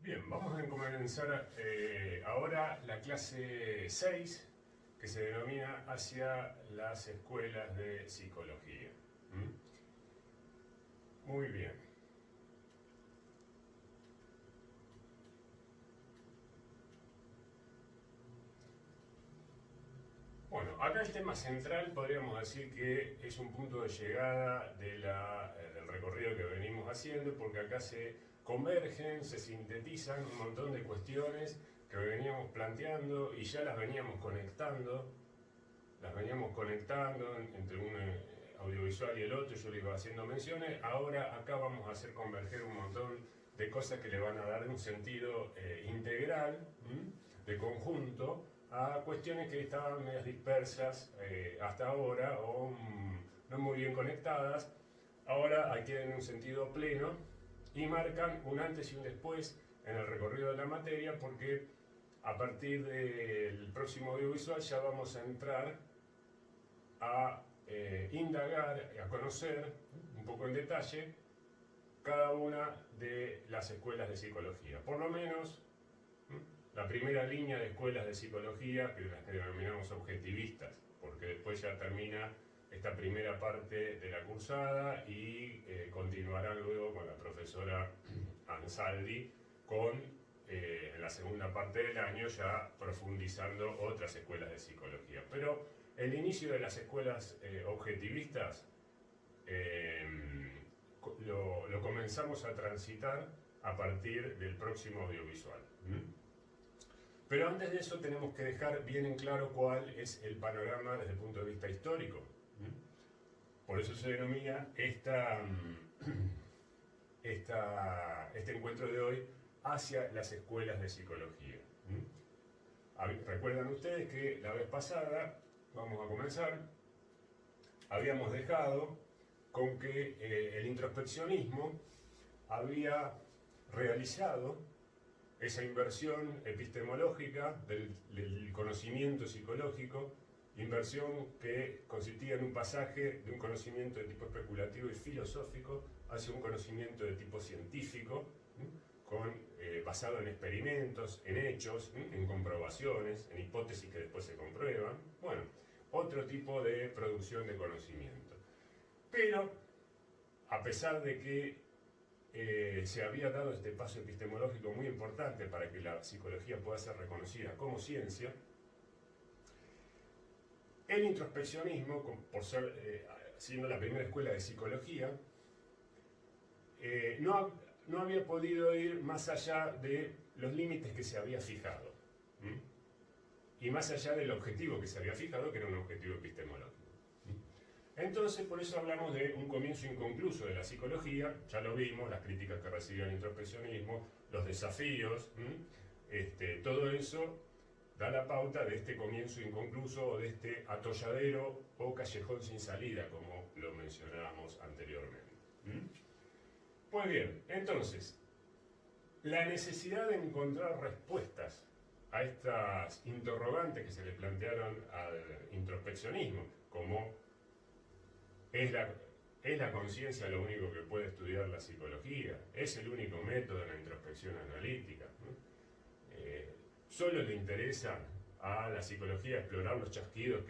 Bien, vamos a comenzar ahora la clase 6, que se denomina Hacia las escuelas de psicología. Muy bien. Bueno, acá el tema central podríamos decir que es un punto de llegada del recorrido que venimos haciendo, porque acá se convergen, se sintetizan un montón de cuestiones que veníamos planteando y ya las veníamos conectando entre un audiovisual y el otro. Yo le iba haciendo menciones. Ahora acá vamos a hacer converger un montón de cosas que le van a dar un sentido integral, de conjunto, a cuestiones que estaban medias dispersas hasta ahora o no muy bien conectadas. Ahora adquieren un sentido pleno y marcan un antes y un después en el recorrido de la materia, porque a partir del próximo audiovisual ya vamos a entrar a indagar, a conocer un poco en detalle cada una de las escuelas de psicología. Por lo menos la primera línea de escuelas de psicología, que las que denominamos objetivistas, porque después ya termina esta primera parte de la cursada y continuarán luego con la profesora Ansaldi en la segunda parte del año ya profundizando otras escuelas de psicología. Pero el inicio de las escuelas objetivistas lo comenzamos a transitar a partir del próximo audiovisual. Pero antes de eso tenemos que dejar bien en claro cuál es el panorama desde el punto de vista histórico. Por eso se denomina este encuentro de hoy Hacia las escuelas de psicología. Recuerdan ustedes que la vez pasada, vamos a comenzar, habíamos dejado con que el introspeccionismo había realizado esa inversión epistemológica del conocimiento psicológico, inversión que consistía en un pasaje de un conocimiento de tipo especulativo y filosófico hacia un conocimiento de tipo científico, basado en experimentos, en hechos, en comprobaciones, en hipótesis que después se comprueban. Bueno, otro tipo de producción de conocimiento. Pero, a pesar de que se había dado este paso epistemológico muy importante para que la psicología pueda ser reconocida como ciencia, el introspeccionismo, por ser siendo la primera escuela de psicología, no había podido ir más allá de los límites que se había fijado, y más allá del objetivo que se había fijado, que era un objetivo epistemológico. Entonces, por eso hablamos de un comienzo inconcluso de la psicología. Ya lo vimos, las críticas que recibió el introspeccionismo, los desafíos, todo eso da la pauta de este comienzo inconcluso o de este atolladero o callejón sin salida, como lo mencionábamos anteriormente. Pues bien, entonces, la necesidad de encontrar respuestas a estas interrogantes que se le plantearon al introspeccionismo, como ¿es la conciencia lo único que puede estudiar la psicología? ¿Es el único método de la introspección analítica? ¿Solo le interesa a la psicología explorar los chasquidos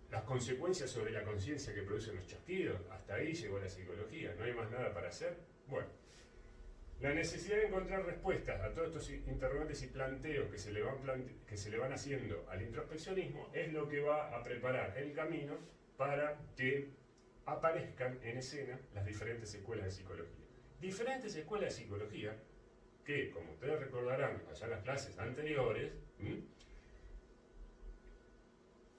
las consecuencias sobre la conciencia que producen los chasquidos? Hasta ahí llegó la psicología, ¿no hay más nada para hacer? Bueno, la necesidad de encontrar respuestas a todos estos interrogantes y planteos que se le van haciendo al introspeccionismo es lo que va a preparar el camino para que aparezcan en escena las diferentes escuelas de psicología. Diferentes escuelas de psicología que, como ustedes recordarán allá en las clases anteriores,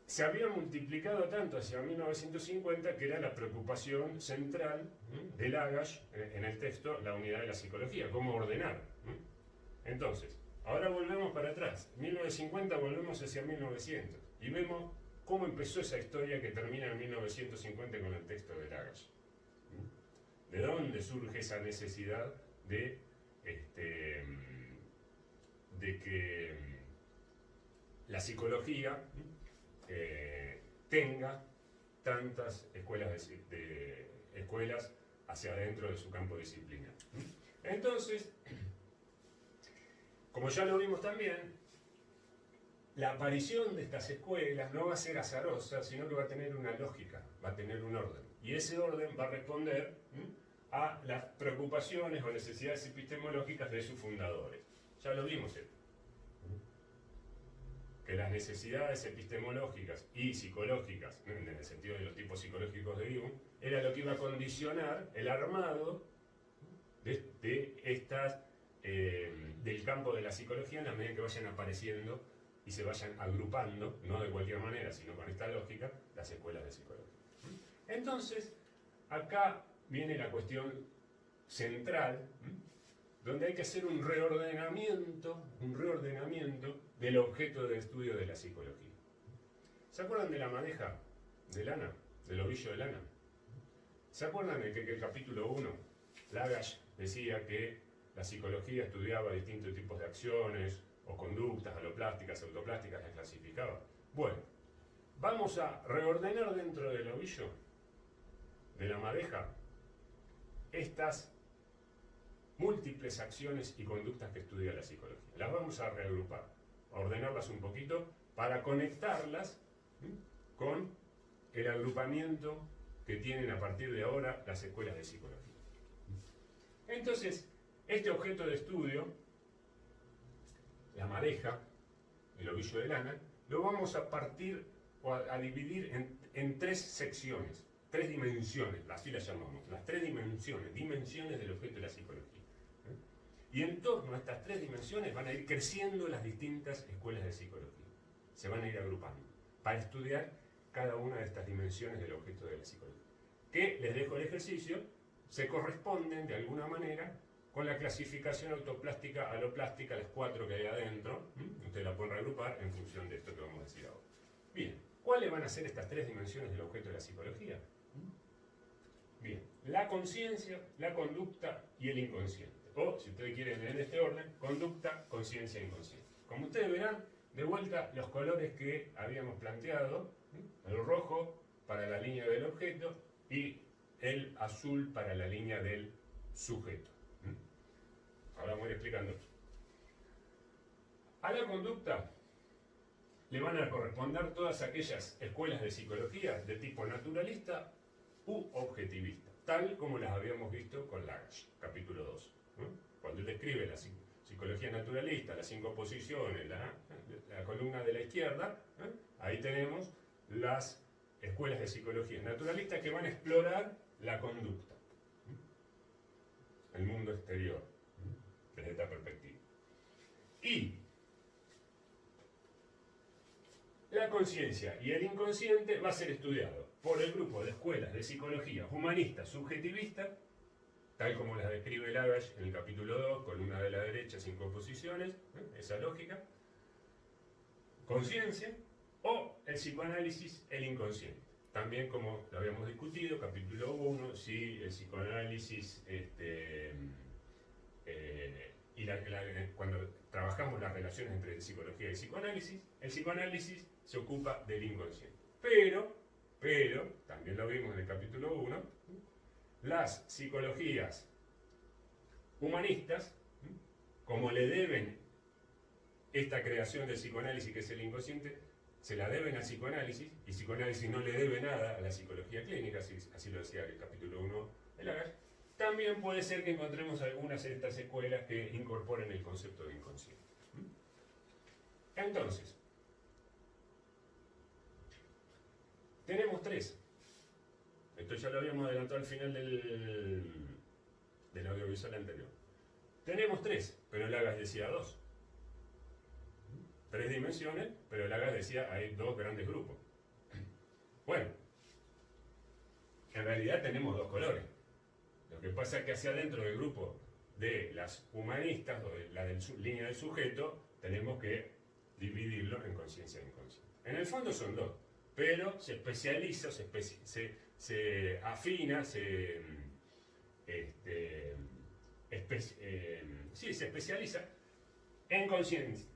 se había multiplicado tanto hacia 1950 que era la preocupación central de Lagash en el texto La unidad de la psicología, cómo ordenar. Entonces, ahora volvemos para atrás, 1950 volvemos hacia 1900 y vemos cómo empezó esa historia que termina en 1950 con el texto de Lagash. ¿De dónde surge esa necesidad de que la psicología tenga tantas escuelas hacia adentro de su campo disciplinar? Entonces, como ya lo vimos también, la aparición de estas escuelas no va a ser azarosa, sino que va a tener una lógica, va a tener un orden. Y ese orden va a responder a las preocupaciones o necesidades epistemológicas de sus fundadores. Ya lo vimos esto. Que las necesidades epistemológicas y psicológicas, en el sentido de los tipos psicológicos de Jung, era lo que iba a condicionar el armado del campo de la psicología en la medida que vayan apareciendo y se vayan agrupando, no de cualquier manera, sino con esta lógica, las escuelas de psicología. Entonces, acá viene la cuestión central, donde hay que hacer un reordenamiento del objeto de estudio de la psicología. ¿Se acuerdan de la madeja de lana, del ovillo de lana? ¿Se acuerdan de que en el capítulo 1, Lagash decía que la psicología estudiaba distintos tipos de acciones o conductas, aloplásticas, autoplásticas, las clasificaba? Bueno, vamos a reordenar dentro del ovillo de la madeja estas múltiples acciones y conductas que estudia la psicología. Las vamos a reagrupar, a ordenarlas un poquito para conectarlas con el agrupamiento que tienen a partir de ahora las escuelas de psicología. Entonces, este objeto de estudio, la madeja, el ovillo de lana, lo vamos a partir o a dividir en tres secciones, tres dimensiones, así las llamamos, las tres dimensiones del objeto de la psicología. Y en torno a estas tres dimensiones van a ir creciendo las distintas escuelas de psicología. Se van a ir agrupando para estudiar cada una de estas dimensiones del objeto de la psicología. Que, les dejo el ejercicio, se corresponden de alguna manera con la clasificación autoplástica, aloplástica, las cuatro que hay adentro. Ustedes la pueden reagrupar en función de esto que vamos a decir ahora. Bien, ¿cuáles van a ser estas tres dimensiones del objeto de la psicología? Bien, la conciencia, la conducta y el inconsciente. O, si ustedes quieren en este orden, conducta, conciencia e inconsciente. Como ustedes verán, de vuelta los colores que habíamos planteado, el rojo para la línea del objeto y el azul para la línea del sujeto. Ahora voy explicando. A la conducta le van a corresponder todas aquellas escuelas de psicología de tipo naturalista u objetivista, tal como las habíamos visto con Lagash, capítulo 2. Cuando él describe la psicología naturalista, las 5 posiciones, la columna de la izquierda, ahí tenemos las escuelas de psicología naturalista que van a explorar la conducta, el mundo exterior, desde esta perspectiva. Y la conciencia y el inconsciente va a ser estudiado por el grupo de escuelas de psicología humanista subjetivista, tal como las describe Lagash en el capítulo 2, columna de la derecha, 5 posiciones, esa lógica, conciencia, o el psicoanálisis, el inconsciente. También, como lo habíamos discutido, capítulo 1, si el psicoanálisis, cuando trabajamos las relaciones entre psicología y psicoanálisis, el psicoanálisis se ocupa del inconsciente. Pero, también lo vimos en el capítulo 1, las psicologías humanistas, como le deben esta creación del psicoanálisis, que es el inconsciente, se la deben al psicoanálisis, y psicoanálisis no le debe nada a la psicología clínica, así lo decía el capítulo 1 de Lagash. También puede ser que encontremos algunas de estas escuelas que incorporen el concepto de inconsciente. Entonces, tenemos tres. Esto ya lo habíamos adelantado al final del audiovisual anterior. Tenemos tres, pero Lagash decía dos. 3 dimensiones, pero Lagash decía hay 2 grandes grupos. Bueno, en realidad tenemos 2 colores. Lo que pasa es que hacia adentro del grupo de las humanistas, o de la línea del sujeto, tenemos que dividirlo en conciencia e inconsciente. En el fondo son 2, pero se especializa, se afina, se especializa en conciencia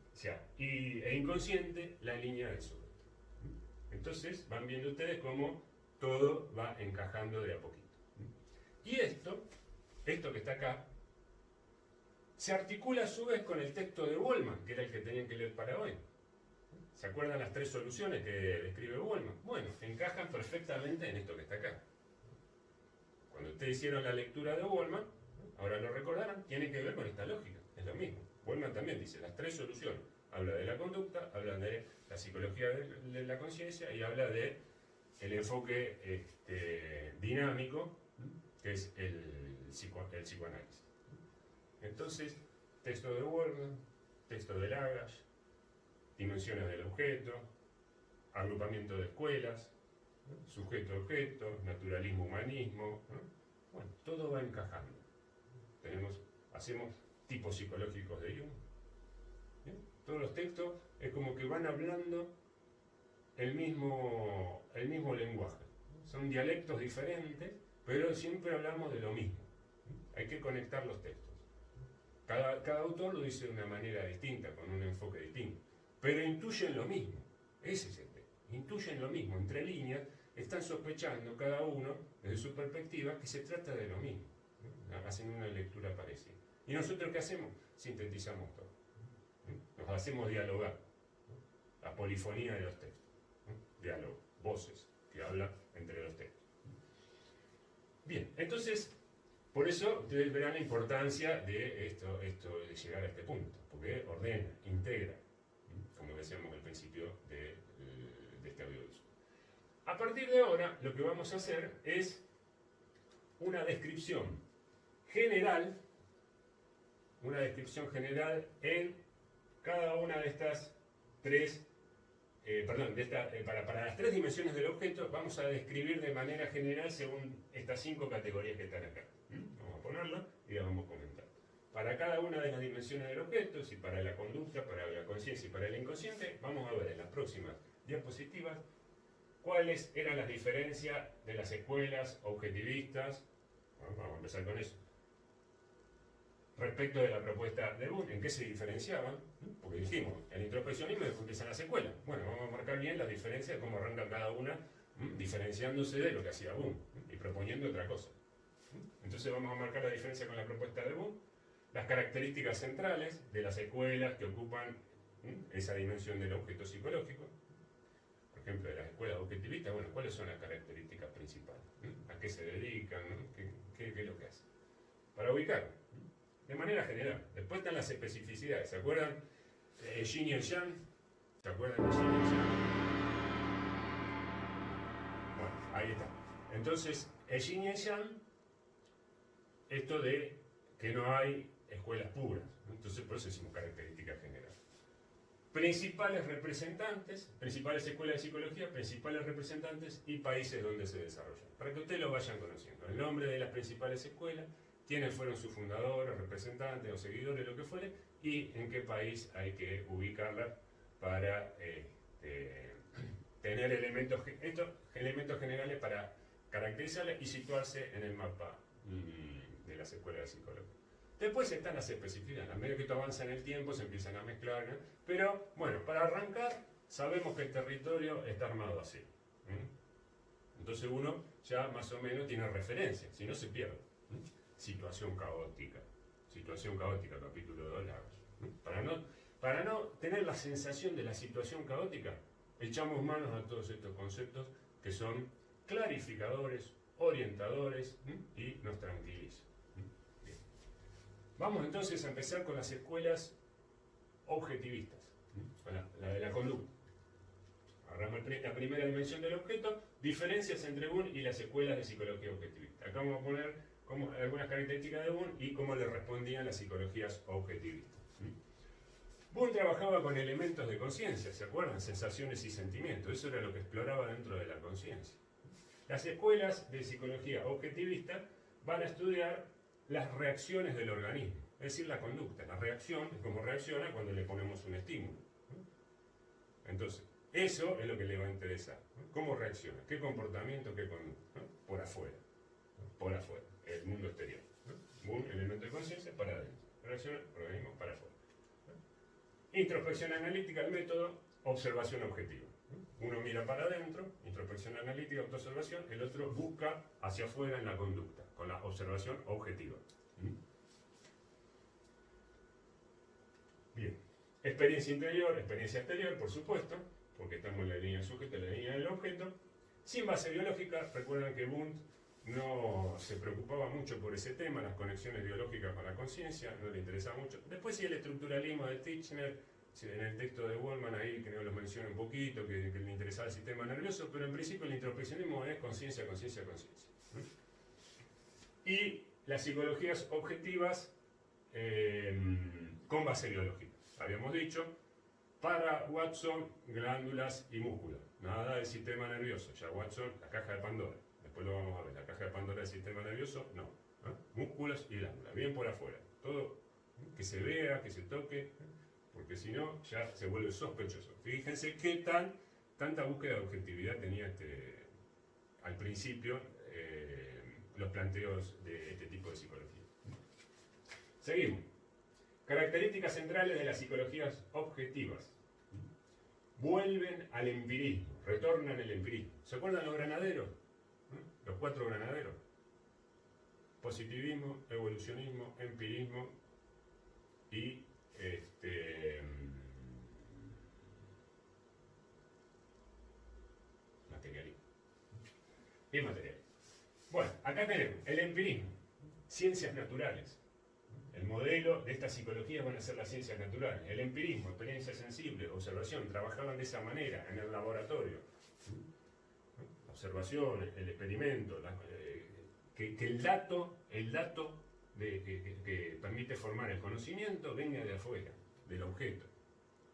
e inconsciente la línea del sujeto. Entonces van viendo ustedes cómo todo va encajando de a poquito. Y esto que está acá, se articula a su vez con el texto de Goleman, que era el que tenían que leer para hoy. ¿Se acuerdan las 3 soluciones que describe Goleman? Bueno, encajan perfectamente en esto que está acá. Cuando ustedes hicieron la lectura de Goleman, ahora lo recordarán, tiene que ver con esta lógica, es lo mismo. Goleman también dice las 3 soluciones. Habla de la conducta, habla de la psicología de la conciencia y habla de el enfoque dinámico, que es el psicoanálisis. Entonces, texto de Goleman, texto de Lagash, dimensiones del objeto, agrupamiento de escuelas, ¿no? Sujeto-objeto, naturalismo-humanismo, ¿no? Bueno, todo va encajando. Hacemos tipos psicológicos de Jung. ¿Bien? Todos los textos es como que van hablando el mismo lenguaje. Son dialectos diferentes, pero siempre hablamos de lo mismo. Hay que conectar los textos. Cada autor lo dice de una manera distinta, con un enfoque distinto, pero intuyen lo mismo. Ese es el tema. Intuyen lo mismo. Entre líneas están sospechando cada uno, desde su perspectiva, que se trata de lo mismo. Hacen una lectura parecida. ¿Y nosotros qué hacemos? Sintetizamos todo. Nos hacemos dialogar. La polifonía de los textos. Diálogo, voces que hablan entre los textos. Bien, entonces, por eso ustedes verán la importancia de esto de llegar a este punto, porque ordena, integra, como decíamos al principio de este audiovisual. A partir de ahora, lo que vamos a hacer es una descripción general en cada una de estas tres, para las 3 dimensiones del objeto, vamos a describir de manera general según estas 5 categorías que están acá. Vamos a ponerla y la vamos a comentar. Para cada una de las dimensiones del objeto, si para la conducta, para la conciencia y para el inconsciente, vamos a ver en las próximas diapositivas cuáles eran las diferencias de las escuelas objetivistas. Bueno, vamos a empezar con eso. Respecto de la propuesta de Boone, ¿en qué se diferenciaban? Porque dijimos, el introspeccionismo empiezan las secuelas. Bueno, vamos a marcar bien las diferencias, cómo arranca cada una, diferenciándose de lo que hacía Boone y proponiendo otra cosa. Entonces vamos a marcar la diferencia con la propuesta de Boone, las características centrales de las escuelas que ocupan esa dimensión del objeto psicológico. Por ejemplo, de las escuelas objetivistas, bueno, ¿cuáles son las características principales? ¿A qué se dedican? ¿Qué es lo que hacen? Para ubicar, de manera general. Después están las especificidades. ¿Se acuerdan? Yin y Yang. ¿Se acuerdan de Yin y Yang? Bueno, ahí está. Entonces, el Yin y el Yang, esto de que no hay escuelas puras. Entonces, por eso decimos características generales. Principales representantes, principales escuelas de psicología, principales representantes y países donde se desarrollan. Para que ustedes lo vayan conociendo. El nombre de las principales escuelas, quiénes fueron sus fundadores, representantes o seguidores, lo que fuere, y en qué país hay que ubicarlas para tener elementos generales para caracterizarlas y situarse en el mapa de las escuelas de psicología. Después están las especificidades. A medida que esto avanza en el tiempo se empiezan a mezclar, ¿no? Pero bueno, para arrancar sabemos que el territorio está armado así. Entonces uno ya más o menos tiene referencia, si no se pierde. Situación caótica, capítulo 2 Lagos. Para no tener la sensación de la situación caótica, echamos manos a todos estos conceptos que son clarificadores, orientadores y nos tranquilizan. Bien. Vamos entonces a empezar con las escuelas objetivistas, con la de la conducta. Agarramos la primera dimensión del objeto, diferencias entre Boone y las escuelas de psicología objetivista. Acá vamos a poner algunas características de Boone y cómo le respondían las psicologías objetivistas. Boone trabajaba con elementos de conciencia, ¿se acuerdan? Sensaciones y sentimientos. Eso era lo que exploraba dentro de la conciencia. Las escuelas de psicología objetivista van a estudiar las reacciones del organismo, es decir, la conducta. La reacción es cómo reacciona cuando le ponemos un estímulo. Entonces, eso es lo que le va a interesar. ¿Cómo reacciona? ¿Qué comportamiento? ¿Qué conducta? Por afuera. Por afuera. El mundo exterior. Boone, elemento de conciencia, para adentro. Reacciona, organismo, para afuera. Introspección analítica, el método, observación objetiva. Uno mira para adentro, introspección analítica, autoobservación, el otro busca hacia afuera en la conducta, con la observación objetiva. Bien. Experiencia interior, experiencia exterior, por supuesto, porque estamos en la línea del sujeto, en la línea del objeto. Sin base biológica, recuerdan que Wundt no se preocupaba mucho por ese tema, las conexiones biológicas con la conciencia, no le interesaba mucho. Después sí el estructuralismo de Titchener, en el texto de Waldman ahí que no lo menciona un poquito, que le interesaba el sistema nervioso, pero en principio el introspeccionismo es conciencia, conciencia, conciencia. Y las psicologías objetivas con base biológica. Habíamos dicho, para Watson, glándulas y músculos. Nada del sistema nervioso. Ya Watson, la caja de Pandora. Después lo vamos a ver. La caja de Pandora del sistema nervioso, no. Músculos y glándulas. Bien por afuera. Todo que se vea, que se toque, porque si no, ya se vuelve sospechoso. Fíjense qué tanta búsqueda de objetividad tenía al principio los planteos de este tipo de psicología. Seguimos. Características centrales de las psicologías objetivas. Vuelven al empirismo, retornan al empirismo. ¿Se acuerdan los granaderos? Los 4 granaderos. Positivismo, evolucionismo, empirismo y materialismo. Y materialismo. Bueno, acá tenemos el empirismo, ciencias naturales. El modelo de esta psicología van a ser las ciencias naturales. El empirismo, experiencia sensible, observación, trabajaban de esa manera en el laboratorio. La observación, el experimento, que el dato que permite formar el conocimiento venga de afuera, del objeto.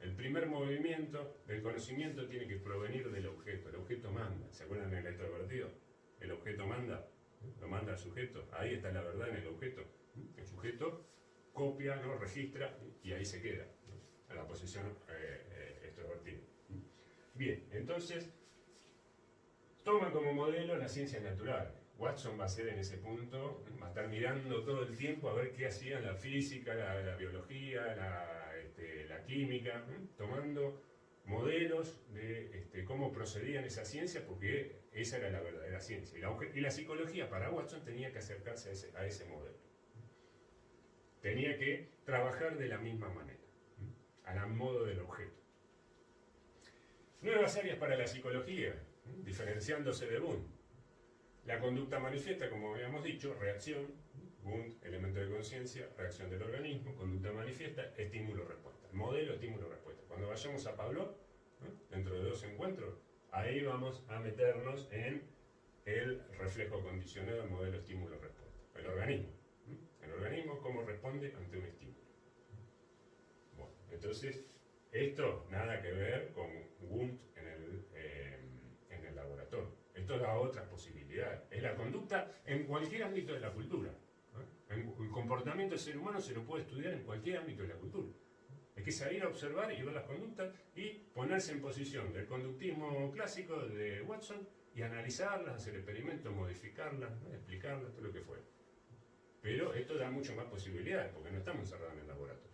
El primer movimiento del conocimiento tiene que provenir del objeto. El objeto manda. ¿Se acuerdan del extrovertido? El objeto manda, lo manda al sujeto. Ahí está la verdad en el objeto. El sujeto copia, ¿no? Registra y ahí se queda, ¿no? En la posición extrovertida. Bien, entonces toman como modelo las ciencias naturales. Watson va a ser en ese punto, va a estar mirando todo el tiempo a ver qué hacían la física, la biología, la química, tomando modelos de cómo procedían esas ciencias, porque esa era la verdadera ciencia. Y la psicología para Watson tenía que acercarse a ese modelo. Tenía que trabajar de la misma manera, al modo del objeto. Nuevas áreas para la psicología, diferenciándose de Wundt. La conducta manifiesta, como habíamos dicho, reacción, Wundt, elemento de conciencia, reacción del organismo, conducta manifiesta, estímulo-respuesta. Modelo, estímulo-respuesta. Cuando vayamos a Pavlov, dentro de 2 encuentros, ahí vamos a meternos en el reflejo condicionado, el modelo estímulo-respuesta. El organismo. El organismo, cómo responde ante un estímulo. Bueno, entonces, esto nada que ver con Wundt en el laboratorio. Esto da otras posibilidades. Es la conducta en cualquier ámbito de la cultura. El comportamiento del ser humano se lo puede estudiar en cualquier ámbito de la cultura. Hay que salir a observar y ver las conductas y ponerse en posición del conductismo clásico de Watson y analizarlas, hacer experimentos, modificarlas, ¿no? Explicarlas, todo lo que fuera. Pero esto da mucho más posibilidades, porque no estamos encerrados en el laboratorio.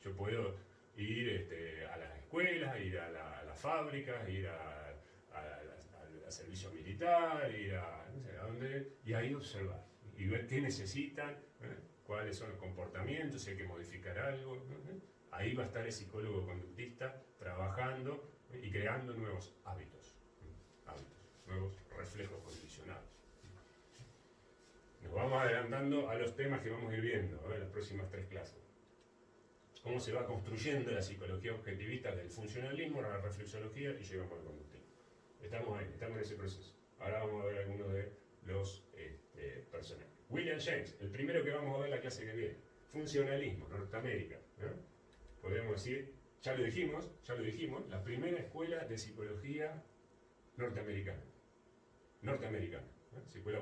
Yo puedo ir a las escuelas, ir a las fábricas, ir al servicio militar, ir a no sé a dónde, y ahí observar, y ver qué necesitan, cuáles son los comportamientos, si hay que modificar algo. Ahí va a estar el psicólogo conductista trabajando y creando nuevos hábitos, nuevos reflejos condicionados. Nos vamos adelantando a los temas que vamos a ir viendo en las próximas 3 clases. Cómo se va construyendo la psicología objetivista del funcionalismo a la reflexología y llegamos al conductismo. Estamos ahí, estamos en ese proceso. Ahora vamos a ver algunos de los personajes. William James, el primero que vamos a ver la clase que viene. Funcionalismo, Norteamérica. Podríamos decir, ya lo dijimos, la primera escuela de psicología norteamericana. Escuela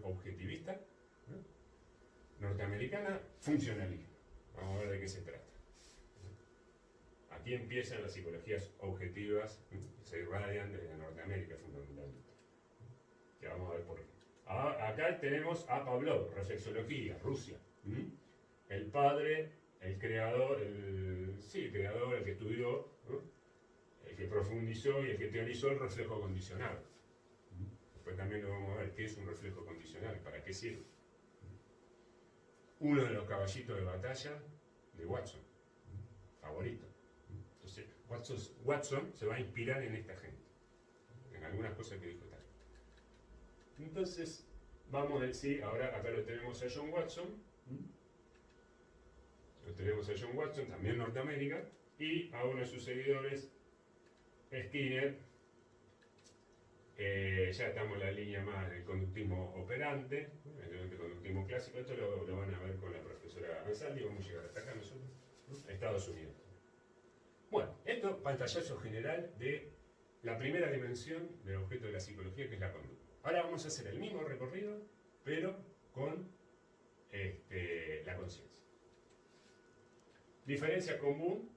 objetivista, norteamericana, funcionalismo. Vamos a ver de qué se trata. Aquí empiezan las psicologías objetivas, se irradian desde Norteamérica fundamentalmente. Ya vamos a ver por qué. Acá tenemos a Pavlov, reflexología, Rusia. El padre, el creador, el que estudió, el que profundizó y el que teorizó el reflejo condicional. Después también lo vamos a ver qué es un reflejo condicional, para qué sirve. Uno de los caballitos de batalla de Watson. favorito. Entonces, Watson se va a inspirar en esta gente, en algunas cosas que dijo esta gente. Entonces, vamos a decir, ahora acá lo tenemos a John Watson, también Norteamérica, y a uno de sus seguidores, Skinner. Ya estamos en la línea más del conductismo operante, el conductismo clásico. Esto lo van a ver con la profesora Ansaldi. Vamos a llegar hasta acá nosotros, Estados Unidos. Bueno, esto pantallazo general de la primera dimensión del objeto de la psicología, que es la conducta. Ahora vamos a hacer el mismo recorrido, pero con la conciencia. Diferencia común.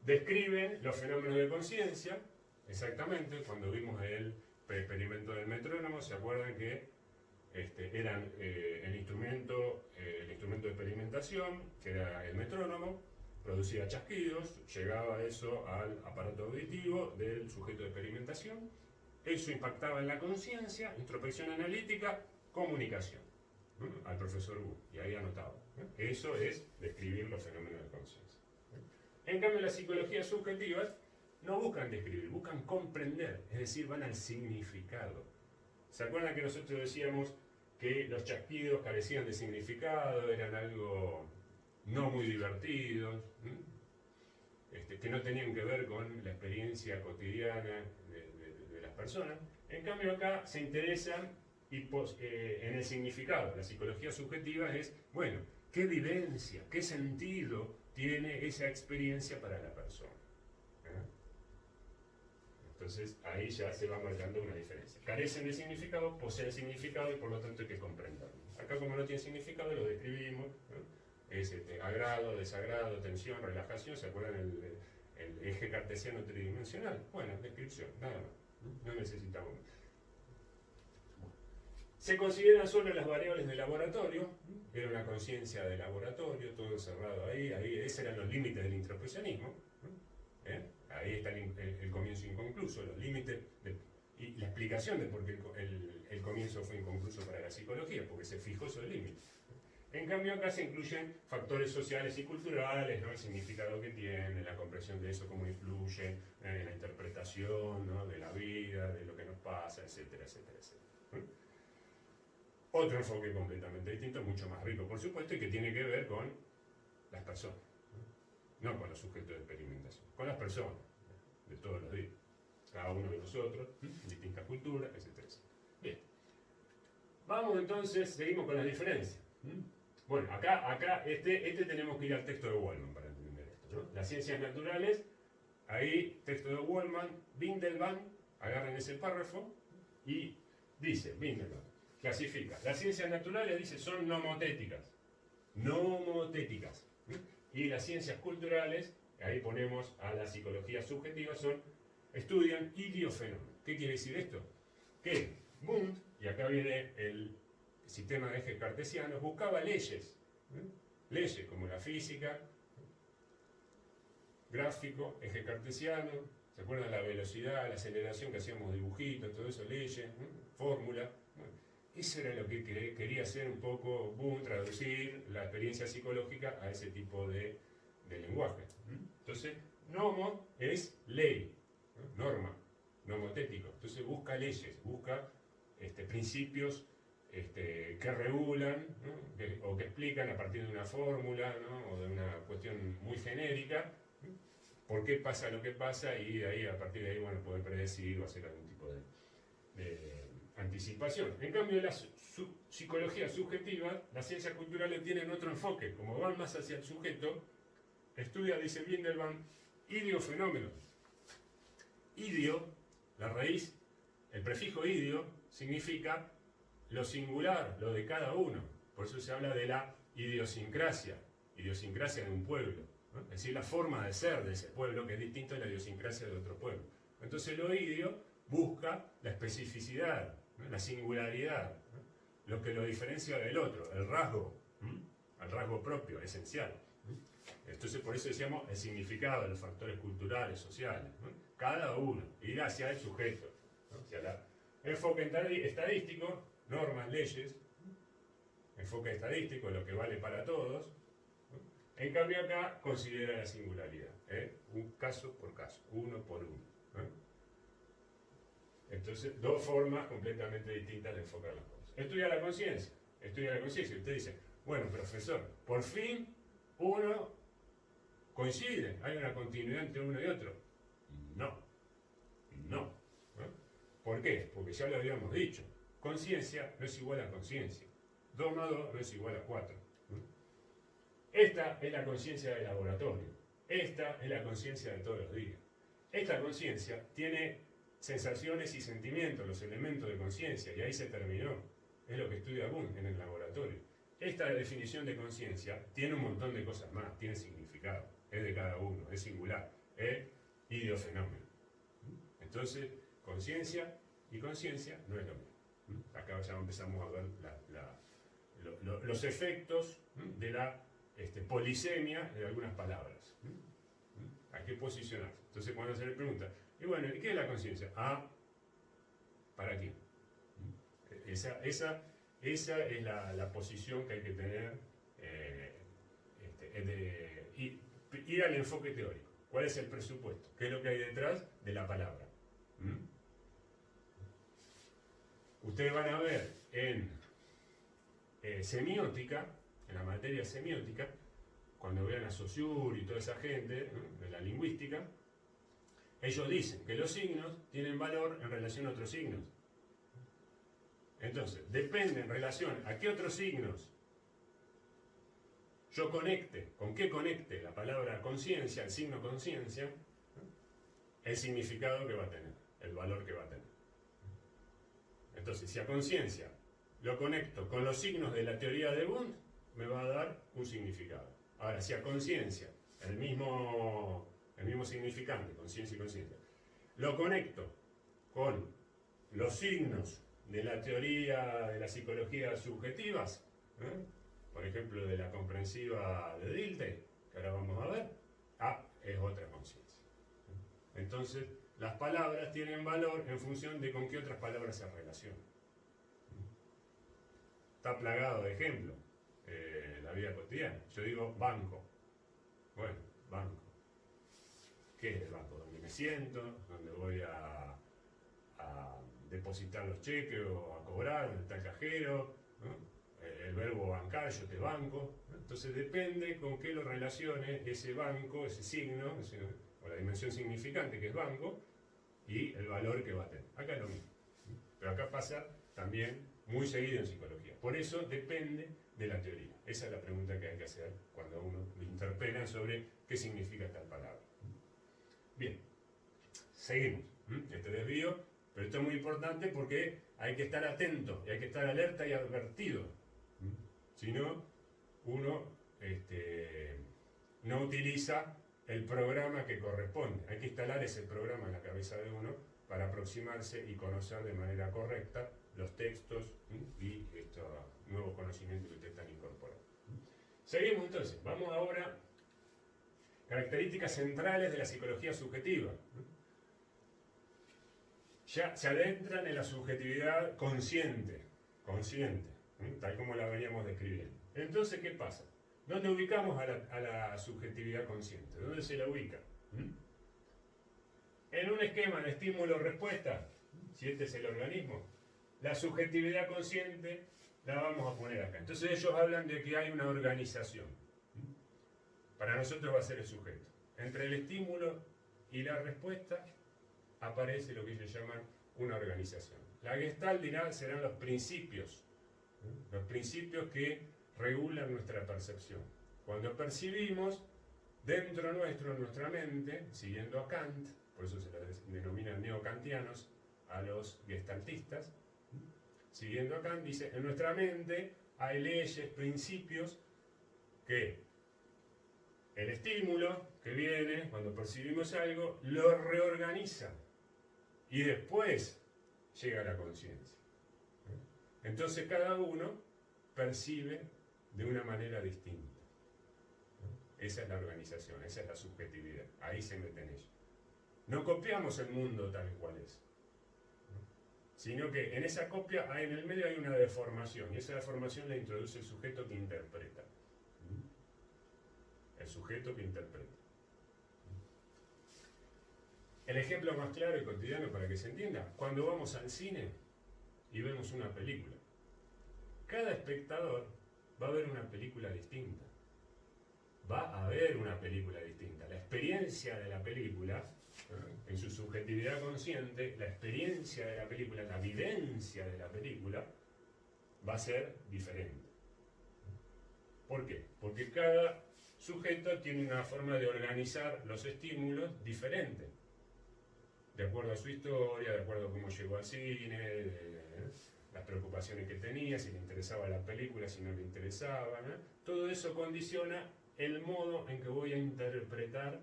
Describen los fenómenos de conciencia. Exactamente, cuando vimos el experimento del metrónomo, se acuerdan que eran el instrumento de experimentación, que era el metrónomo, producía chasquidos, llegaba eso al aparato auditivo del sujeto de experimentación, eso impactaba en la conciencia, introspección analítica, comunicación, al profesor Wu, y ahí anotaba. Eso es describir los fenómenos de conciencia. En cambio, las psicologías subjetivas no buscan describir, buscan comprender, es decir, van al significado. ¿Se acuerdan que nosotros decíamos que los chasquidos carecían de significado, eran algo no muy divertidos, que no tenían que ver con la experiencia cotidiana de las personas? En cambio acá se interesan en el significado. La psicología subjetiva es, bueno, ¿qué vivencia, qué sentido tiene esa experiencia para la persona? Entonces ahí ya se va marcando una diferencia. Carecen de significado, poseen significado y por lo tanto hay que comprenderlo. Acá, como no tiene significado, lo describimos, ¿no? Es agrado, desagrado, tensión, relajación. ¿Se acuerdan el eje cartesiano tridimensional? Bueno, descripción, nada más. No necesitamos más. Se consideran solo las variables de laboratorio. Era una conciencia de laboratorio, todo encerrado ahí. Esos eran los límites del introspeccionismo. Ahí está el comienzo inconcluso, los límites y la explicación de por qué el comienzo fue inconcluso para la psicología, porque se fijó esos límites. En cambio acá se incluyen factores sociales y culturales, ¿no? El significado que tiene, la comprensión de eso, cómo influye en la interpretación, ¿no? De la vida, de lo que nos pasa, etcétera, etcétera, etcétera. Otro enfoque completamente distinto, mucho más rico, por supuesto, y que tiene que ver con las personas, no con los sujetos de experimentación, con las personas de todos los días, cada uno de nosotros, distintas culturas, etcétera, etcétera. Bien, vamos entonces, seguimos con las diferencias. Bueno, acá tenemos que ir al texto de Wellman para entender esto, ¿no? Las ciencias naturales, ahí, texto de Wellman, Windelband, agarren ese párrafo y dice, Windelband, clasifica, las ciencias naturales, dice, son nomotéticas, y las ciencias culturales, ahí ponemos a la psicología subjetiva, estudian idiofenómenos. ¿Qué quiere decir esto? Que Wundt, y acá viene el sistema de ejes cartesianos, buscaba leyes, leyes como la física, gráfico, eje cartesiano, ¿se acuerdan la velocidad, la aceleración que hacíamos dibujitos, todo eso, leyes, fórmula? Bueno, eso era lo que quería hacer un poco Wundt, traducir la experiencia psicológica a ese tipo de lenguaje. Entonces, nomo es ley, ¿no? Norma, nomotético. Entonces busca leyes, busca principios que regulan, ¿no? o que explican a partir de una fórmula, ¿no? o de una cuestión muy genérica, ¿no? por qué pasa lo que pasa, y de ahí, a partir de ahí, bueno, poder predecir o hacer algún tipo de anticipación. En cambio, la psicología subjetiva, las ciencias culturales tienen otro enfoque, como van más hacia el sujeto, estudia, dice Windelband, idiofenómenos. Idio, la raíz, el prefijo idio, significa lo singular, lo de cada uno. Por eso se habla de la idiosincrasia de un pueblo, ¿no? Es decir, la forma de ser de ese pueblo, que es distinto a la idiosincrasia de otro pueblo. Entonces lo idio busca la especificidad, ¿no? La singularidad, ¿no? Lo que lo diferencia del otro, el rasgo propio, esencial. Entonces por eso decíamos el significado de los factores culturales, sociales, ¿no? Cada uno, ir hacia el sujeto, ¿no? Hacia el enfoque estadístico, normas, leyes, enfoque estadístico, lo que vale para todos, ¿no? En cambio acá considera la singularidad, un caso por caso, uno por uno. Entonces, dos formas completamente distintas de enfocar las cosas. Estudia la conciencia. Estudia la conciencia. Usted dice, bueno, profesor, por fin uno coincide, hay una continuidad entre uno y otro. No, no. ¿Por qué? Porque ya lo habíamos dicho. Conciencia no es igual a conciencia. 2 más 2 no es igual a 4. Esta es la conciencia del laboratorio. Esta es la conciencia de todos los días. Esta conciencia tiene sensaciones y sentimientos, los elementos de conciencia, y ahí se terminó. Es lo que estudia Kuhn en el laboratorio. Esta definición de conciencia tiene un montón de cosas más, tiene significado, es de cada uno, es singular, es idiofenómeno. Entonces, conciencia y conciencia no es lo mismo. Acá ya empezamos a ver los efectos de la polisemia de algunas palabras. Hay que posicionarse. Entonces, cuando se le pregunta, y bueno, ¿y qué es la conciencia? Ah, ¿para quién? Esa es la posición que hay que tener, ir al enfoque teórico. ¿Cuál es el presupuesto? ¿Qué es lo que hay detrás de la palabra? Ustedes van a ver en semiótica, en la materia semiótica, cuando vean a Saussure y toda esa gente de la lingüística, ellos dicen que los signos tienen valor en relación a otros signos. Entonces, depende en relación a qué otros signos yo conecte, con qué conecte la palabra conciencia, el signo conciencia, el significado que va a tener, el valor que va a tener. Entonces, si a conciencia lo conecto con los signos de la teoría de Wundt, me va a dar un significado. Ahora, si a conciencia, el mismo significante, conciencia y conciencia, lo conecto con los signos de la teoría de la psicología subjetivas, por ejemplo, de la comprensiva de Dilthey, que ahora vamos a ver, es otra conciencia. Entonces, las palabras tienen valor en función de con qué otras palabras se relacionan. Está plagado de ejemplos, la vida cotidiana. Yo digo banco. Bueno, banco. ¿Qué es el banco? Donde me siento, donde voy a depositar los cheques o a cobrar, donde está el cajero, ¿no? El verbo bancar, yo te banco. Entonces depende con qué lo relacione ese banco, ese signo, o la dimensión significante que es banco, y el valor que va a tener. Acá es lo mismo. Pero acá pasa también muy seguido en psicología. Por eso depende de la teoría. Esa es la pregunta que hay que hacer cuando uno lo interpela sobre qué significa tal palabra. Bien, seguimos. Este desvío, pero esto es muy importante porque hay que estar atento, y hay que estar alerta y advertido. Si no, uno no utiliza el programa que corresponde. Hay que instalar ese programa en la cabeza de uno para aproximarse y conocer de manera correcta los textos y estos nuevos conocimientos que ustedes están incorporando. Seguimos entonces. Vamos ahora a características centrales de la psicología subjetiva. Ya se adentran en la subjetividad consciente, tal como la veníamos describiendo. Entonces, ¿qué pasa? ¿Dónde ubicamos a la subjetividad consciente? ¿Dónde se la ubica? En un esquema de estímulo-respuesta, si este es el organismo, la subjetividad consciente la vamos a poner acá. Entonces ellos hablan de que hay una organización. Para nosotros va a ser el sujeto. Entre el estímulo y la respuesta aparece lo que ellos llaman una organización. La Gestalt dirá serán los principios que regulan nuestra percepción. Cuando percibimos, dentro nuestro, en nuestra mente, siguiendo a Kant, por eso se les denominan neokantianos a los gestaltistas, siguiendo a Kant, dice, en nuestra mente hay leyes, principios que el estímulo que viene cuando percibimos algo lo reorganiza y después llega a la conciencia. Entonces cada uno percibe de una manera distinta. Esa es la organización, esa es la subjetividad. Ahí se meten ellos. No copiamos el mundo tal cual es, sino que en esa copia, en el medio hay una deformación, y esa deformación la introduce el sujeto que interpreta. el sujeto que interpreta. El ejemplo más claro y cotidiano para que se entienda, cuando vamos al cine y vemos una película, cada espectador va a ver una película distinta. Va a ver una película distinta. La experiencia de la película, en su subjetividad consciente, la experiencia de la película, la vivencia de la película, va a ser diferente. ¿Por qué? Porque cada sujeto tiene una forma de organizar los estímulos diferente, de acuerdo a su historia, de acuerdo a cómo llegó al cine, las preocupaciones que tenía, si le interesaba la película, si no le interesaba, ¿no? Todo eso condiciona el modo en que voy a interpretar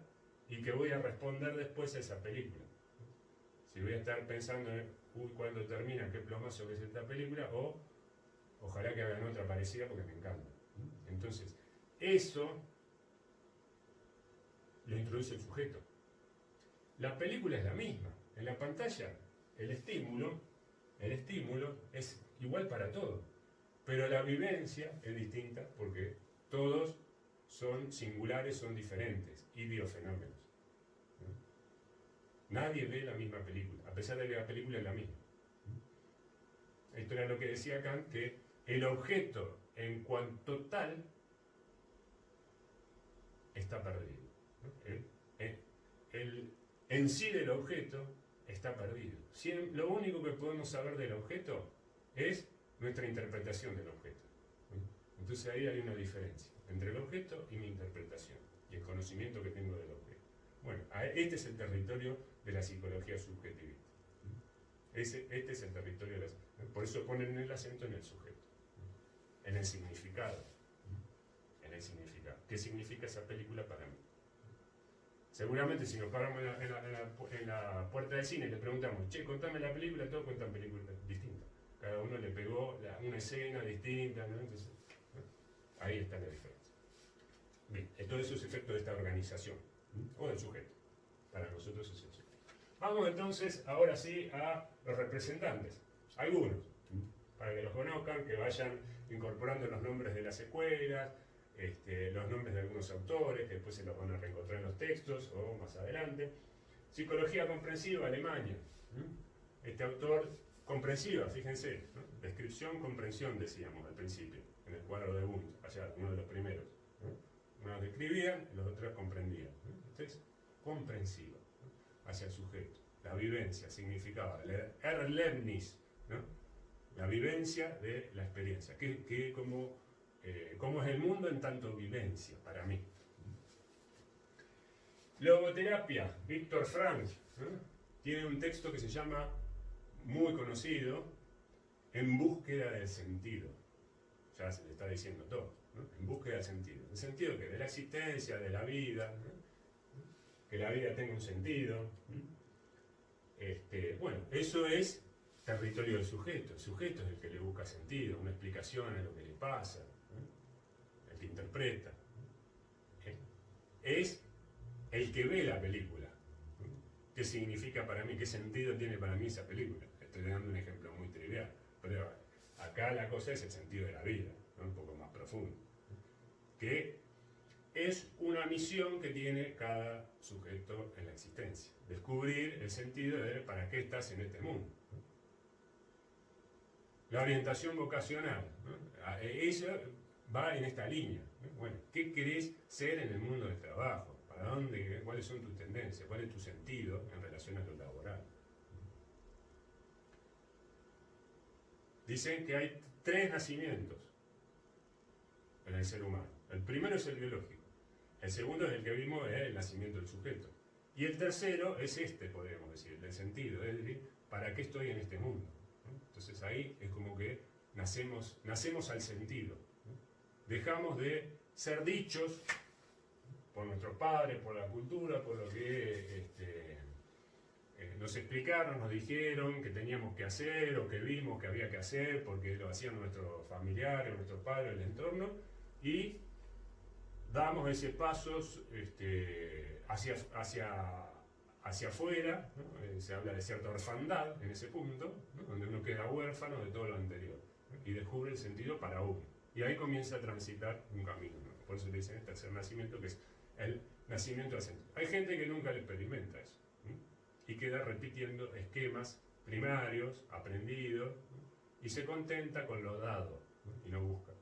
y que voy a responder después a esa película. Si voy a estar pensando en, cuando termina, qué plomazo que es esta película, o ojalá que hagan otra parecida porque me encanta. Entonces, eso lo introduce el sujeto. La película es la misma. En la pantalla, el estímulo es igual para todos. Pero la vivencia es distinta porque todos son singulares, son diferentes, idiofenómenos. Nadie ve la misma película, a pesar de que la película es la misma. Esto era lo que decía Kant, que el objeto en cuanto tal está perdido. En sí del objeto está perdido. Lo único que podemos saber del objeto es nuestra interpretación del objeto. Entonces ahí hay una diferencia entre el objeto y mi interpretación y el conocimiento que tengo del objeto. Bueno, este es el territorio de la psicología subjetivista. Este es el territorio de la... Por eso ponen el acento en el sujeto, en el significado. En el significado. ¿Qué significa esa película para mí? Seguramente si nos paramos en la puerta del cine y le preguntamos, che, contame la película, todos cuentan películas distintas. Cada uno le pegó una escena distinta, ¿no? Entonces, ¿no? Ahí está la diferencia. Bien, todo eso es efecto de esta organización, o del sujeto. Para nosotros es el sujeto. Vamos entonces, ahora sí, a los representantes. Algunos, para que los conozcan, que vayan incorporando los nombres de las escuelas, los nombres de algunos autores, que después se los van a reencontrar en los textos o más adelante. Psicología comprensiva, Alemania. Este autor, comprensiva, fíjense, ¿no? Descripción, comprensión, decíamos al principio, en el cuadro de Wundt, allá, uno de los primeros. Unos describían, los otros comprendían. Entonces, comprensiva, ¿no? Hacia el sujeto. La vivencia, significaba, Erlebnis, ¿no? La vivencia de la experiencia. ¿Cómo es el mundo en tanto vivencia para mí? Logoterapia, Víctor Frank, ¿no? Tiene un texto que se llama, muy conocido, En búsqueda del sentido. Ya se le está diciendo todo, ¿no? En búsqueda del sentido. ¿El sentido qué? De la existencia, de la vida, ¿no? Que la vida tenga un sentido. Bueno, eso es territorio del sujeto. El sujeto es el que le busca sentido, una explicación a lo que le pasa, el que interpreta. Es el que ve la película. ¿Qué significa para mí? ¿Qué sentido tiene para mí esa película? Estoy dando un ejemplo muy trivial, pero acá la cosa es el sentido de la vida, ¿no? Un poco más profundo. Que es una misión que tiene cada sujeto en la existencia. Descubrir el sentido de para qué estás en este mundo. La orientación vocacional, ¿no? Ella va en esta línea, ¿no? Bueno, ¿qué querés ser en el mundo del trabajo? ¿Para dónde? ¿Cuáles son tus tendencias? ¿Cuál es tu sentido en relación a lo laboral? Dicen que hay 3 nacimientos en el ser humano. El primero es el biológico. El segundo es el que vimos, es el nacimiento del sujeto. Y el tercero es podríamos decir, del sentido, es decir, ¿para qué estoy en este mundo? Entonces ahí es como que nacemos al sentido. Dejamos de ser dichos por nuestros padres, por la cultura, por lo que nos explicaron, nos dijeron que teníamos que hacer o que vimos que había que hacer porque lo hacían nuestros familiares, nuestros padres, el entorno, y damos ese paso hacia afuera, ¿no? Se habla de cierta orfandad en ese punto, ¿no? Donde uno queda huérfano de todo lo anterior, ¿no? Y descubre el sentido para uno. Y ahí comienza a transitar un camino, ¿no? Por eso le dicen el tercer nacimiento, que es el nacimiento al sentido. Hay gente que nunca lo experimenta eso, y queda repitiendo esquemas primarios, aprendidos, y se contenta con lo dado, y no busca.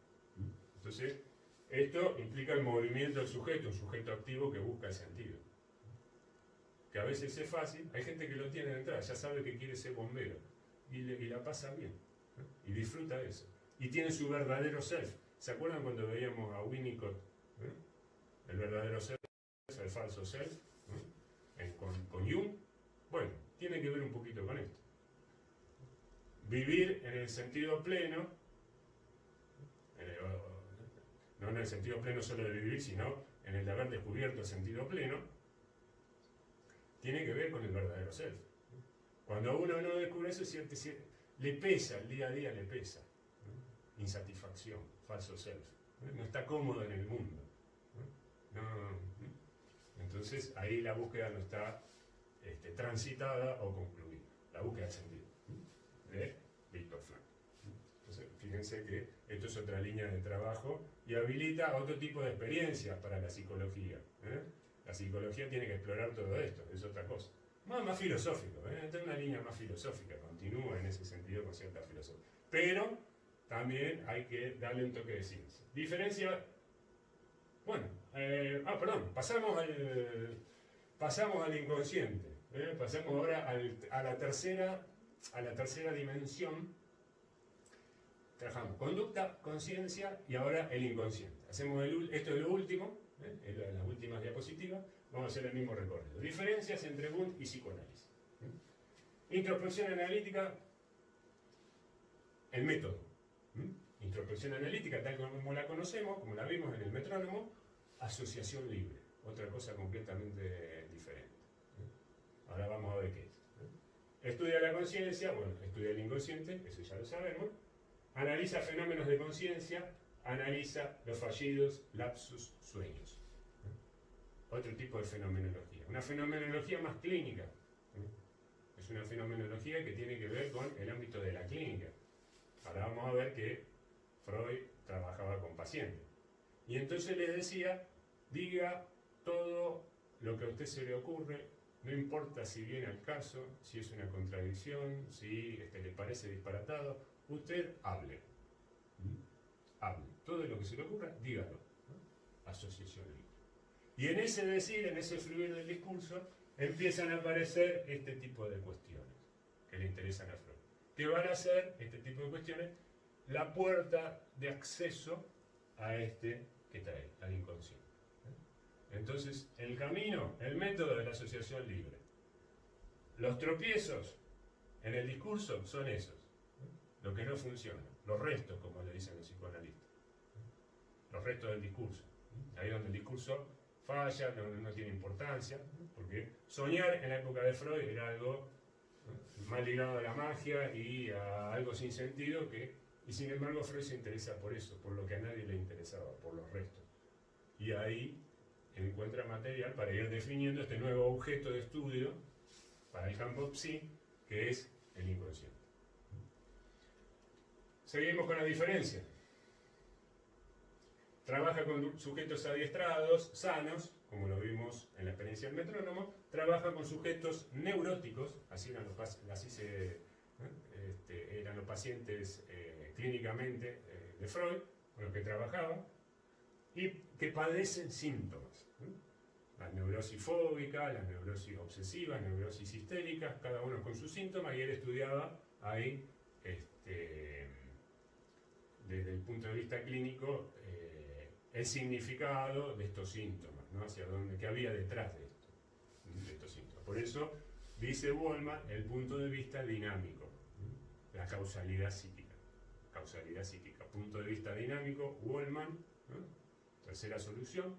Entonces, esto implica el movimiento del sujeto, un sujeto activo que busca el sentido. Que a veces es fácil, hay gente que lo tiene de entrada, ya sabe que quiere ser bombero, y la pasa bien, y disfruta de eso. Y tiene su verdadero self. ¿Se acuerdan cuando veíamos a Winnicott? El verdadero self, el falso self, con Jung. Bueno, tiene que ver un poquito con esto. Vivir en el sentido pleno, no en el sentido pleno solo de vivir, sino en el de haber descubierto el sentido pleno, tiene que ver con el verdadero self. Cuando uno no descubre eso, le pesa, el día a día le pesa. Insatisfacción, falso self. No está cómodo en el mundo. Entonces ahí la búsqueda no está transitada o concluida. La búsqueda del sentido. De Viktor Frankl. Entonces, fíjense que esto es otra línea de trabajo y habilita otro tipo de experiencias para la psicología. La psicología tiene que explorar todo esto, es otra cosa. Más filosófico, esta es una línea más filosófica, continúa en ese sentido con cierta filosofía. Pero también hay que darle un toque de ciencia. Diferencia, bueno, pasamos al inconsciente, pasamos ahora a la tercera dimensión. Trabajamos conducta, conciencia y ahora el inconsciente. Hacemos esto es lo último, en las últimas diapositivas, vamos a hacer el mismo recorrido. Diferencias entre Wundt y psicoanálisis. Introspección analítica, el método. Introspección analítica, tal como la conocemos, como la vimos en el metrónomo, asociación libre, otra cosa completamente diferente. Ahora vamos a ver qué es. Estudia la conciencia, bueno, estudia el inconsciente, eso ya lo sabemos. Analiza fenómenos de conciencia, analiza los fallidos, lapsus, sueños. Otro tipo de fenomenología. Una fenomenología más clínica. Es una fenomenología que tiene que ver con el ámbito de la clínica. Ahora vamos a ver que Freud trabajaba con pacientes. Y entonces les decía, diga todo lo que a usted se le ocurre, no importa si viene al caso, si es una contradicción, si le parece disparatado, usted hable. Hable. Todo lo que se le ocurra, dígalo. Asociación libre. Y en ese decir, en ese fluir del discurso, empiezan a aparecer este tipo de cuestiones que le interesan a Freud. Que van a ser, este tipo de cuestiones, la puerta de acceso a que está ahí, al inconsciente. Entonces, el camino, el método de la asociación libre. Los tropiezos en el discurso son esos, lo que no funciona, los restos, como le dicen los psicoanalistas, los restos del discurso. Ahí donde el discurso falla, no tiene importancia, porque soñar en la época de Freud era algo más ligado a la magia y a algo sin sentido, y sin embargo Freud se interesa por eso, por lo que a nadie le interesaba, por los restos. Y ahí encuentra material para ir definiendo este nuevo objeto de estudio para el campo psi, que es el inconsciente. Seguimos con la diferencia. Trabaja con sujetos adiestrados, sanos, como lo vimos en la experiencia del metrónomo. Trabaja con sujetos neuróticos, así eran los pacientes clínicamente de Freud, con los que trabajaba, y que padecen síntomas. La neurosis fóbica, la neurosis obsesiva, la neurosis histérica, cada uno con sus síntomas, y él estudiaba ahí, desde el punto de vista clínico, el significado de estos síntomas, ¿no? Hacia dónde, qué había detrás de estos síntomas. Por eso dice Goleman el punto de vista dinámico, la causalidad psíquica. Causalidad psíquica, punto de vista dinámico, Goleman, ¿no? Tercera solución,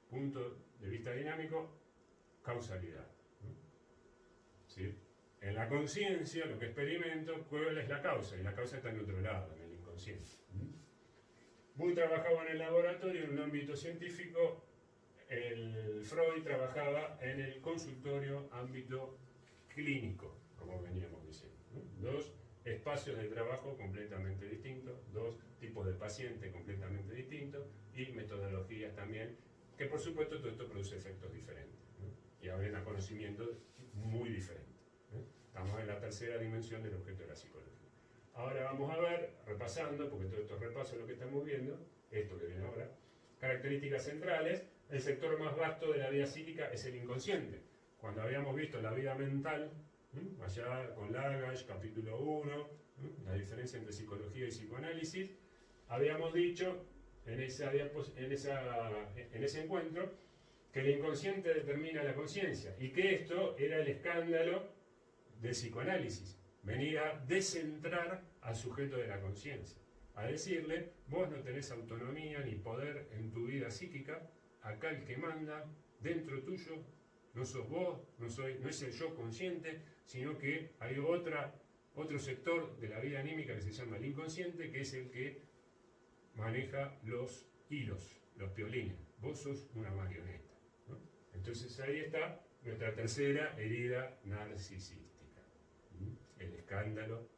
punto de vista dinámico, causalidad. ¿No? ¿Sí? En la conciencia, lo que experimento, ¿cuál es la causa? Y la causa está en otro lado, en el inconsciente. Wundt trabajaba en el laboratorio, en un ámbito científico. El Freud trabajaba en el consultorio, ámbito clínico, como veníamos diciendo, ¿no? Dos espacios de trabajo completamente distintos, dos tipos de pacientes completamente distintos y metodologías también, que por supuesto todo esto produce efectos diferentes, ¿no? Y abren a conocimientos muy diferentes, ¿no? Estamos en la tercera dimensión del objeto de la psicología. Ahora vamos a ver, repasando, porque todo esto es repaso de lo que estamos viendo, esto que viene ahora, características centrales. El sector más vasto de la vida psíquica es el inconsciente. Cuando habíamos visto la vida mental, allá con Lagash, capítulo 1, la diferencia entre psicología y psicoanálisis, habíamos dicho en ese encuentro que el inconsciente determina la conciencia y que esto era el escándalo del psicoanálisis, venir a descentrar al sujeto de la conciencia, a decirle, vos no tenés autonomía ni poder en tu vida psíquica, acá el que manda dentro tuyo no sos vos, no es el yo consciente, sino que hay otro sector de la vida anímica que se llama el inconsciente, que es el que maneja los hilos, los piolines. Vos sos una marioneta, ¿no? Entonces ahí está nuestra tercera herida narcisística, el escándalo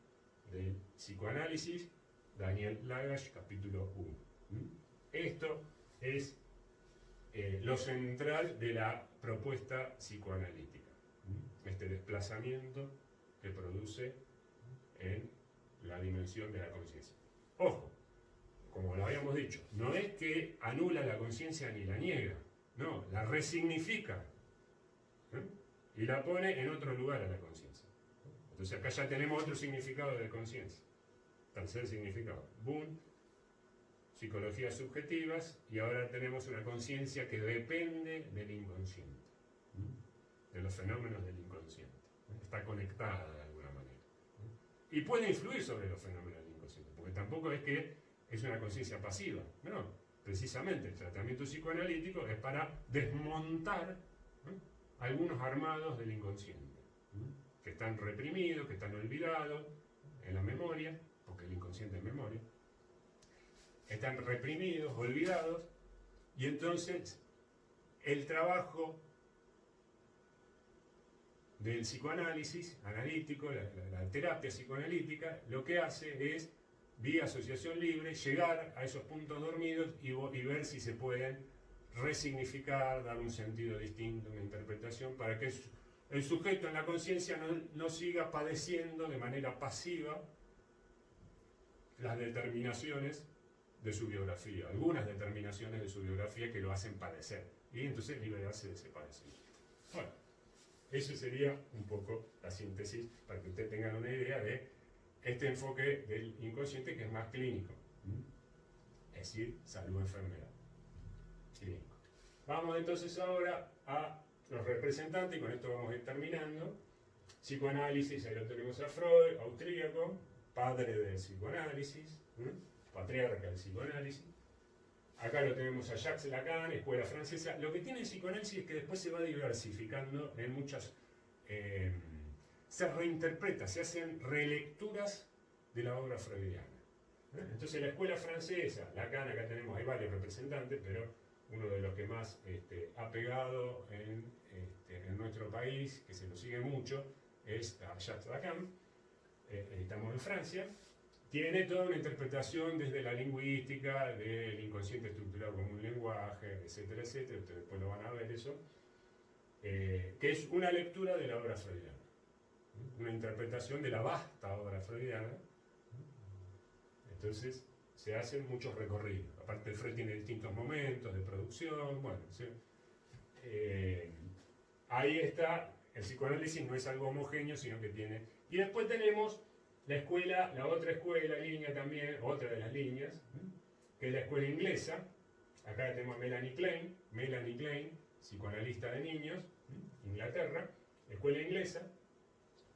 del psicoanálisis, Daniel Lagash, capítulo 1. Esto es lo central de la propuesta psicoanalítica, este desplazamiento que produce en la dimensión de la conciencia. Ojo, como lo habíamos dicho, no es que anula la conciencia ni la niega, no, la resignifica, y la pone en otro lugar a la conciencia. Entonces acá ya tenemos otro significado de conciencia, tercer significado, boom, psicologías subjetivas, y ahora tenemos una conciencia que depende del inconsciente, de los fenómenos del inconsciente, está conectada de alguna manera, y puede influir sobre los fenómenos del inconsciente, porque tampoco es que es una conciencia pasiva, no, precisamente el tratamiento psicoanalítico es para desmontar algunos armados del inconsciente, que están reprimidos, que están olvidados en la memoria, porque el inconsciente es memoria, están reprimidos, olvidados, y entonces el trabajo del psicoanálisis analítico, la terapia psicoanalítica, lo que hace es, vía asociación libre, llegar a esos puntos dormidos y ver si se pueden resignificar, dar un sentido distinto, una interpretación, para que el sujeto en la conciencia no siga padeciendo de manera pasiva las determinaciones de su biografía, algunas determinaciones de su biografía que lo hacen padecer, y entonces liberarse de ese padecimiento. Bueno, eso sería un poco la síntesis para que ustedes tengan una idea de este enfoque del inconsciente, que es más clínico, es decir, salud-enfermedad clínico. Vamos entonces ahora a los representantes, y con esto vamos a ir terminando. Psicoanálisis, ahí lo tenemos a Freud, austríaco, padre del psicoanálisis, patriarca del psicoanálisis. Acá lo tenemos a Jacques Lacan, escuela francesa. Lo que tiene el psicoanálisis es que después se va diversificando en muchas... se reinterpreta, se hacen relecturas de la obra freudiana. Entonces la escuela francesa, Lacan, acá tenemos, hay varios representantes, pero uno de los que más ha pegado en nuestro país, que se lo sigue mucho, es Jacques Lacan. Estamos en Francia. Tiene toda una interpretación desde la lingüística, del inconsciente estructurado como un lenguaje, etcétera, etcétera. Ustedes después lo van a ver eso. Que es una lectura de la obra freudiana. Una interpretación de la vasta obra freudiana. Entonces, se hacen muchos recorridos. Aparte, Freud tiene distintos momentos de producción. Bueno, ¿sí? Ahí está. El psicoanálisis no es algo homogéneo, sino que tiene... Y después tenemos la escuela, la otra escuela, línea también, otra de las líneas, que es la escuela inglesa. Acá tenemos a Melanie Klein, psicoanalista de niños, Inglaterra, escuela inglesa,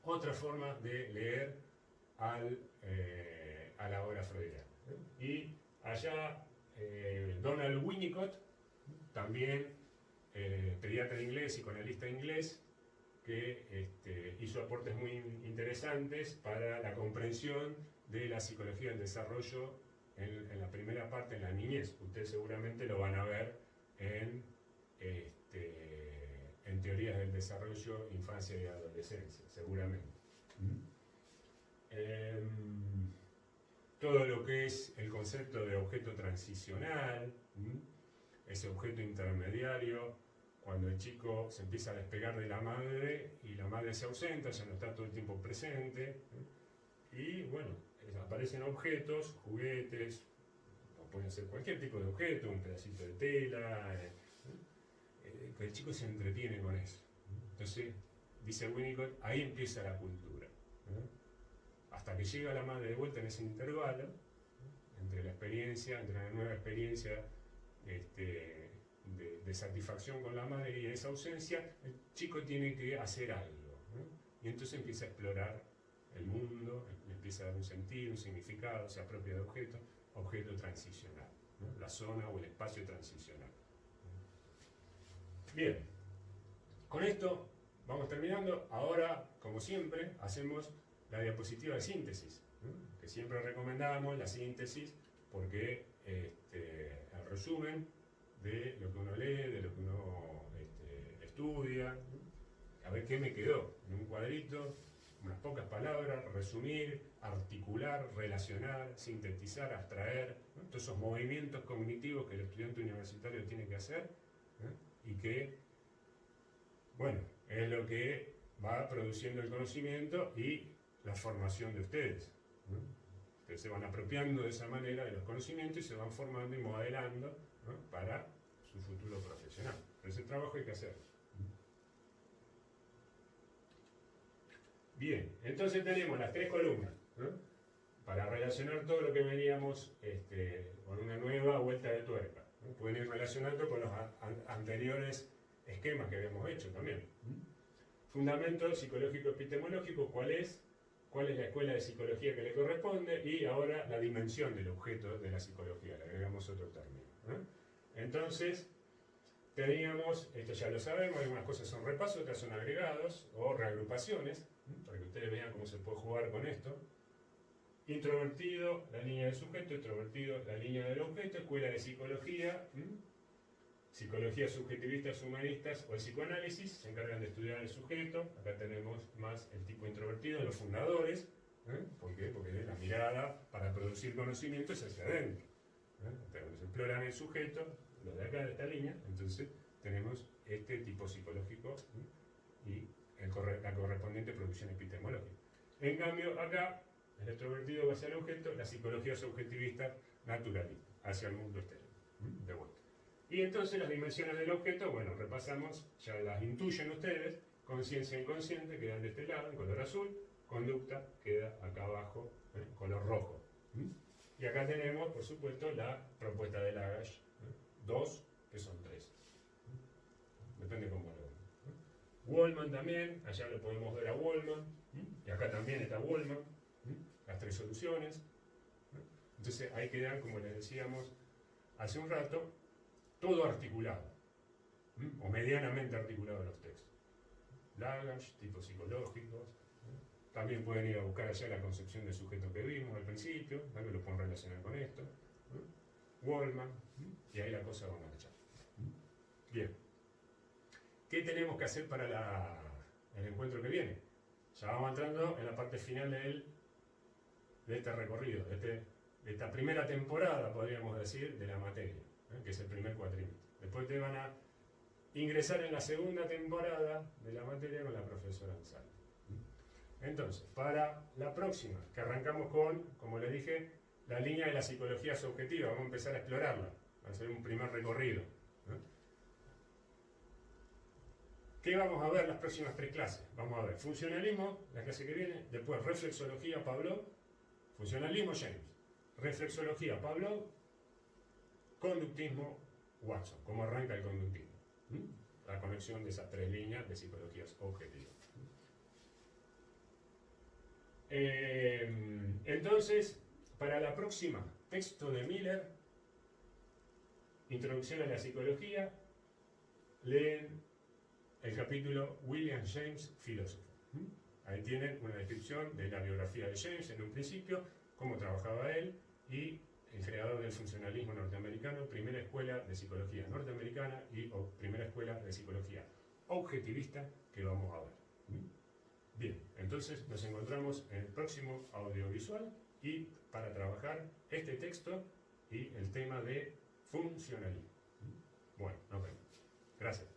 otra forma de leer a la obra freudiana. Y allá Donald Winnicott, también pediatra inglés, psicoanalista inglés, que hizo aportes muy interesantes para la comprensión de la psicología del desarrollo en la primera parte, en la niñez. Ustedes seguramente lo van a ver en teorías del desarrollo, infancia y adolescencia, seguramente. todo lo que es el concepto de objeto transicional, ese objeto intermediario, cuando el chico se empieza a despegar de la madre y la madre se ausenta, ya no está todo el tiempo presente, y bueno, aparecen objetos, juguetes, o pueden ser cualquier tipo de objeto, un pedacito de tela, que el chico se entretiene con eso. Entonces, dice Winnicott, ahí empieza la cultura. Hasta que llega la madre de vuelta en ese intervalo, entre la experiencia, entre la nueva experiencia de satisfacción con la madre y esa ausencia, el chico tiene que hacer algo. Y entonces empieza a explorar el mundo, empieza a dar un sentido, un significado, se apropia de objeto transicional, la zona o el espacio transicional. Bien, con esto vamos terminando. Ahora, como siempre, hacemos la diapositiva de síntesis, que siempre recomendamos la síntesis porque el resumen de lo que uno lee, de lo que uno estudia, a ver qué me quedó en un cuadrito, unas pocas palabras, resumir, articular, relacionar, sintetizar, abstraer, todos esos movimientos cognitivos que el estudiante universitario tiene que hacer, y que, bueno, es lo que va produciendo el conocimiento y la formación de ustedes. Ustedes se van apropiando de esa manera de los conocimientos y se van formando y modelando para su futuro profesional. Ese trabajo hay que hacer. Bien, entonces tenemos las tres columnas, para relacionar todo lo que veníamos con una nueva vuelta de tuerca. Pueden ir relacionando con los anteriores esquemas que habíamos hecho también. Fundamento psicológico-epistemológico, ¿cuál es la escuela de psicología que le corresponde? Y ahora la dimensión del objeto de la psicología, le agregamos otro término. Entonces, teníamos, esto ya lo sabemos, algunas cosas son repasos, otras son agregados o reagrupaciones, para que ustedes vean cómo se puede jugar con esto. Introvertido, la línea del sujeto; extrovertido, la línea del objeto; escuela de psicología, psicología subjetivistas, humanistas o el psicoanálisis, se encargan de estudiar el sujeto. Acá tenemos más el tipo introvertido, los fundadores. ¿Por qué? Porque la mirada para producir conocimiento es hacia adentro. Entonces exploran el sujeto, los de acá de esta línea, entonces tenemos este tipo psicológico y la correspondiente producción epistemológica. En cambio, acá, el extrovertido va hacia el objeto, la psicología subjetivista naturalista, hacia el mundo exterior. De vuelta. Y entonces las dimensiones del objeto, bueno, repasamos, ya las intuyen ustedes: conciencia e inconsciente quedan de este lado, en color azul; conducta queda acá abajo, en color rojo. Y acá tenemos, por supuesto, la propuesta de Lagash, 2, que son 3. Depende cómo lo ven. Wallman también, allá lo podemos ver a Wallman, y acá también está Wallman, las tres soluciones. Entonces ahí quedan, como les decíamos hace un rato, todo articulado, o medianamente articulado los textos. Lagash, tipos psicológicos. También pueden ir a buscar allá la concepción del sujeto que vimos al principio, que lo pueden relacionar con esto. Wallman, y ahí la cosa va a marchar. Bien. ¿Qué tenemos que hacer para el encuentro que viene? Ya vamos entrando en la parte final de este recorrido, de esta primera temporada, podríamos decir, de la materia, que es el primer cuatrimestre. Después te van a ingresar en la segunda temporada de la materia con la profesora Ansaldi. Entonces, para la próxima, que arrancamos con, como les dije, la línea de la psicología subjetiva, vamos a empezar a explorarla, va a ser un primer recorrido. ¿Qué vamos a ver las próximas tres clases? Vamos a ver funcionalismo, la clase que viene; después reflexología, Pavlov; funcionalismo, James; reflexología, Pavlov; conductismo, Watson. ¿Cómo arranca el conductismo? La conexión de esas tres líneas de psicologías objetivas. Entonces, para la próxima, texto de Miller, Introducción a la Psicología, leen el capítulo William James, filósofo. Ahí tienen una descripción de la biografía de James en un principio, cómo trabajaba él, y el creador del funcionalismo norteamericano, primera escuela de psicología norteamericana y primera escuela de psicología objetivista que vamos a ver. Bien, entonces nos encontramos en el próximo audiovisual y para trabajar este texto y el tema de funcionalismo. Bueno, nos vemos. Gracias.